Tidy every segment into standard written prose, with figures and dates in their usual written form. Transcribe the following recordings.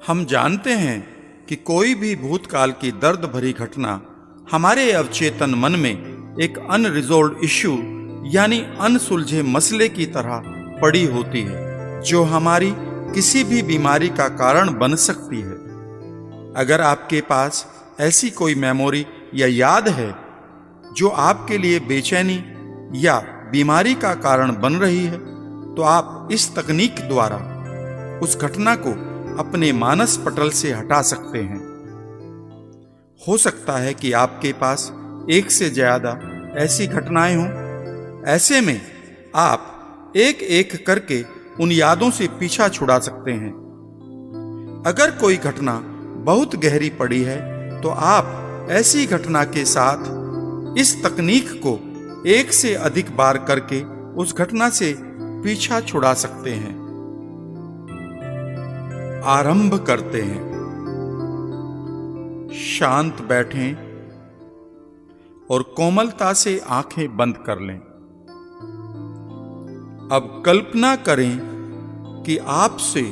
हम जानते हैं कि कोई भी भूतकाल की दर्द भरी घटना हमारे अवचेतन मन में एक अनरिजॉल्व्ड इश्यू यानी अनसुलझे मसले की तरह पड़ी होती है, जो हमारी किसी भी बीमारी का कारण बन सकती है। अगर आपके पास ऐसी कोई मेमोरी या याद है जो आपके लिए बेचैनी या बीमारी का कारण बन रही है, तो आप इस तकनीक द्वारा उस घटना को अपने मानस पटल से हटा सकते हैं। हो सकता है कि आपके पास एक से ज्यादा ऐसी घटनाएं हों। ऐसे में आप एक एक करके उन यादों से पीछा छुड़ा सकते हैं। अगर कोई घटना बहुत गहरी पड़ी है, तो आप ऐसी घटना के साथ इस तकनीक को एक से अधिक बार करके उस घटना से पीछा छुड़ा सकते हैं। आरंभ करते हैं। शांत बैठें और कोमलता से आंखें बंद कर लें। अब कल्पना करें कि आपसे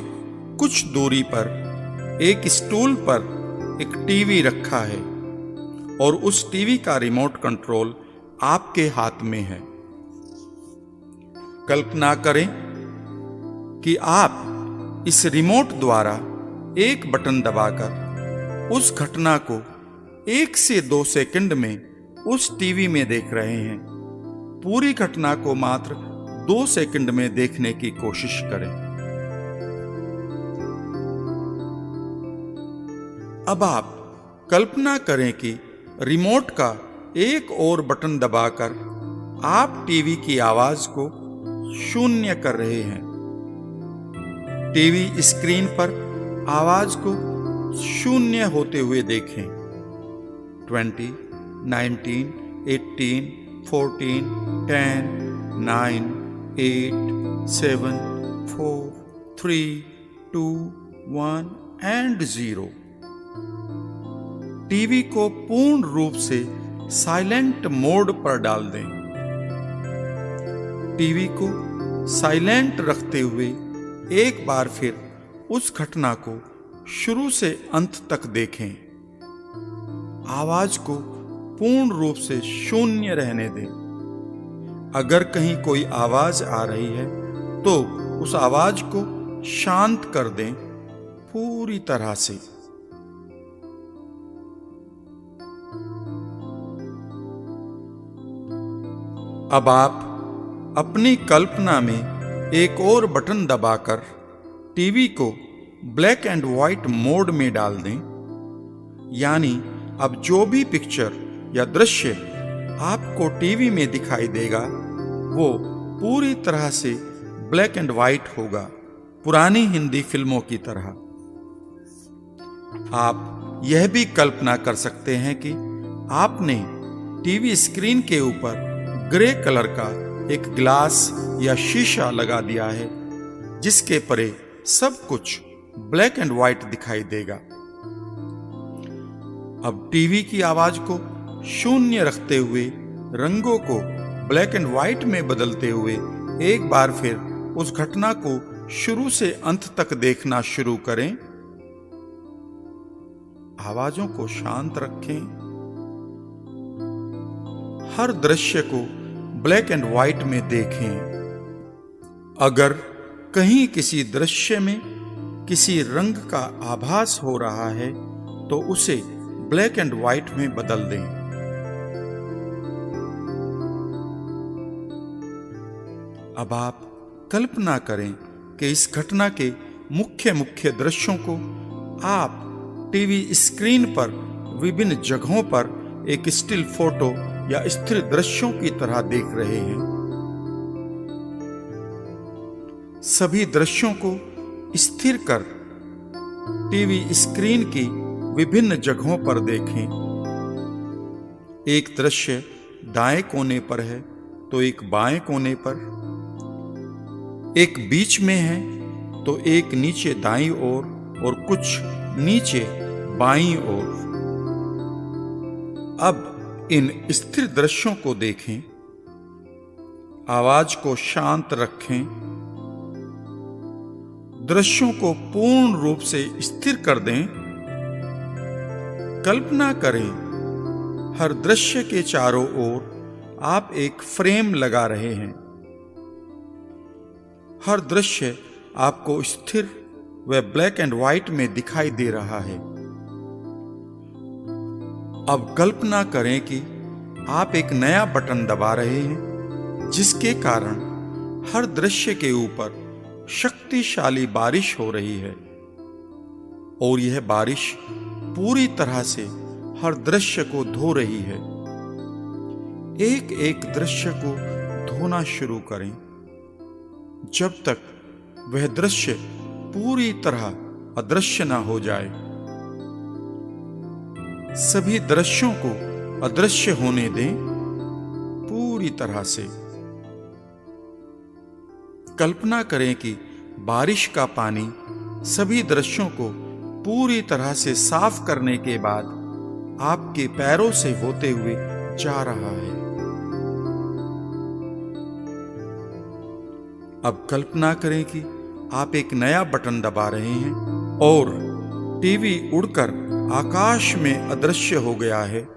कुछ दूरी पर एक स्टूल पर एक टीवी रखा है और उस टीवी का रिमोट कंट्रोल आपके हाथ में है। कल्पना करें कि आप इस रिमोट द्वारा एक बटन दबाकर उस घटना को 1 से 2 सेकंड में उस टीवी में देख रहे हैं। पूरी घटना को मात्र 2 सेकंड में देखने की कोशिश करें। अब आप कल्पना करें कि रिमोट का एक और बटन दबाकर आप टीवी की आवाज को शून्य कर रहे हैं। टीवी स्क्रीन पर आवाज को शून्य होते हुए देखें। 20, 19, 18, 14, 10, 9, 8, 7, 4, 3, 2, 1 and 0। टीवी को पूर्ण रूप से साइलेंट मोड पर डाल दें। टीवी को साइलेंट रखते हुए एक बार फिर उस घटना को शुरू से अंत तक देखें। आवाज को पूर्ण रूप से शून्य रहने दें। अगर कहीं कोई आवाज आ रही है, तो उस आवाज को शांत कर दें पूरी तरह से। अब आप अपनी कल्पना में एक और बटन दबाकर टीवी को ब्लैक एंड व्हाइट मोड में डाल दें। यानी अब जो भी पिक्चर या दृश्य आपको टीवी में दिखाई देगा, वो पूरी तरह से ब्लैक एंड व्हाइट होगा, पुरानी हिंदी फिल्मों की तरह। आप यह भी कल्पना कर सकते हैं कि आपने टीवी स्क्रीन के ऊपर ग्रे कलर का एक ग्लास या शीशा लगा दिया है, जिसके परे सब कुछ ब्लैक एंड व्हाइट दिखाई देगा। अब टीवी की आवाज को शून्य रखते हुए रंगों को ब्लैक एंड व्हाइट में बदलते हुए एक बार फिर उस घटना को शुरू से अंत तक देखना शुरू करें। आवाजों को शांत रखें। हर दृश्य को ब्लैक एंड व्हाइट में देखें। अगर कहीं किसी दृश्य में किसी रंग का आभास हो रहा है, तो उसे ब्लैक एंड व्हाइट में बदल दें। अब आप कल्पना करें कि इस घटना के मुख्य मुख्य दृश्यों को आप टीवी स्क्रीन पर विभिन्न जगहों पर एक स्टिल फोटो या स्थिर दृश्यों की तरह देख रहे हैं। सभी दृश्यों को स्थिर कर टीवी स्क्रीन की विभिन्न जगहों पर देखें। एक दृश्य दाएं कोने पर है, तो एक बाएं कोने पर, एक बीच में है, तो एक नीचे दाईं ओर और कुछ नीचे बाईं ओर। अब इन स्थिर दृश्यों को देखें। आवाज को शांत रखें। दृश्यों को पूर्ण रूप से स्थिर कर दें। कल्पना करें, हर दृश्य के चारों ओर आप एक फ्रेम लगा रहे हैं। हर दृश्य आपको स्थिर व ब्लैक एंड व्हाइट में दिखाई दे रहा है। अब कल्पना करें कि आप एक नया बटन दबा रहे हैं, जिसके कारण हर दृश्य के ऊपर शक्तिशाली बारिश हो रही है और यह बारिश पूरी तरह से हर दृश्य को धो रही है। एक एक दृश्य को धोना शुरू करें जब तक वह दृश्य पूरी तरह अदृश्य न हो जाए। सभी दृश्यों को अदृश्य होने दें पूरी तरह से। कल्पना करें कि बारिश का पानी सभी दृश्यों को पूरी तरह से साफ करने के बाद आपके पैरों से होते हुए जा रहा है। अब कल्पना करें कि आप एक नया बटन दबा रहे हैं और टीवी उड़कर आकाश में अदृश्य हो गया है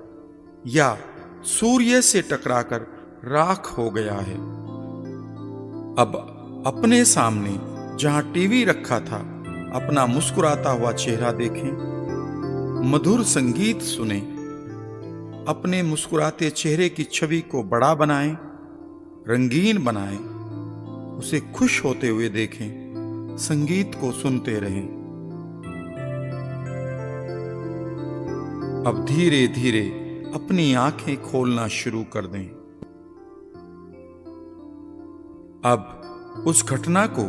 या सूर्य से टकराकर राख हो गया है। अब अपने सामने जहां टीवी रखा था, अपना मुस्कुराता हुआ चेहरा देखें, मधुर संगीत सुनें, अपने मुस्कुराते चेहरे की छवि को बड़ा बनाएं, रंगीन बनाएं, उसे खुश होते हुए देखें, संगीत को सुनते रहें। अब धीरे धीरे अपनी आंखें खोलना शुरू कर दें। अब उस घटना को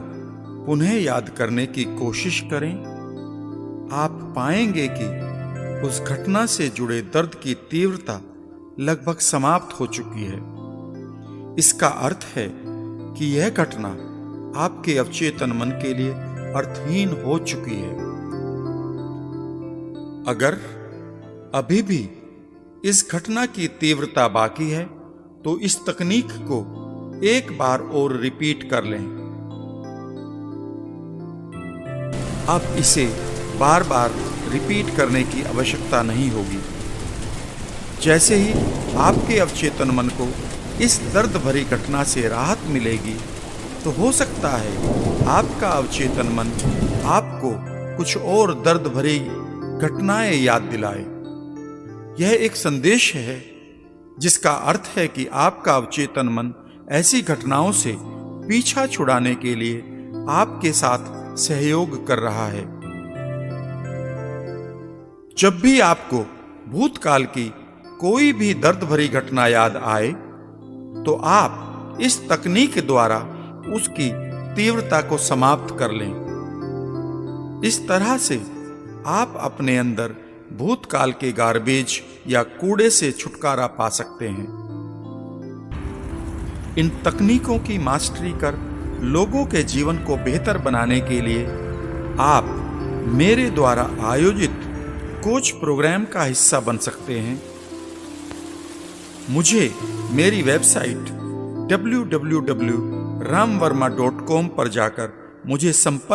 पुनः याद करने की कोशिश करें। आप पाएंगे कि उस घटना से जुड़े दर्द की तीव्रता लगभग समाप्त हो चुकी है। इसका अर्थ है कि यह घटना आपके अवचेतन मन के लिए अर्थहीन हो चुकी है। अगर अभी भी इस घटना की तीव्रता बाकी है तो इस तकनीक को एक बार और रिपीट कर लें। अब इसे बार बार रिपीट करने की आवश्यकता नहीं होगी। जैसे ही आपके अवचेतन मन को इस दर्द भरी घटना से राहत मिलेगी तो हो सकता है आपका अवचेतन मन आपको कुछ और दर्द भरी घटनाएं याद दिलाए। यह एक संदेश है जिसका अर्थ है कि आपका अवचेतन मन ऐसी घटनाओं से पीछा छुड़ाने के लिए आपके साथ सहयोग कर रहा है। जब भी आपको भूतकाल की कोई भी दर्द भरी घटना याद आए तो आप इस तकनीक द्वारा उसकी तीव्रता को समाप्त कर लें। इस तरह से आप अपने अंदर भूतकाल के गार्बेज या कूड़े से छुटकारा पा सकते हैं। इन तकनीकों की मास्टरी कर लोगों के जीवन को बेहतर बनाने के लिए आप मेरे द्वारा आयोजित कोच प्रोग्राम का हिस्सा बन सकते हैं। मुझे मेरी वेबसाइट www.ramvarma.com पर जाकर मुझे संपर्क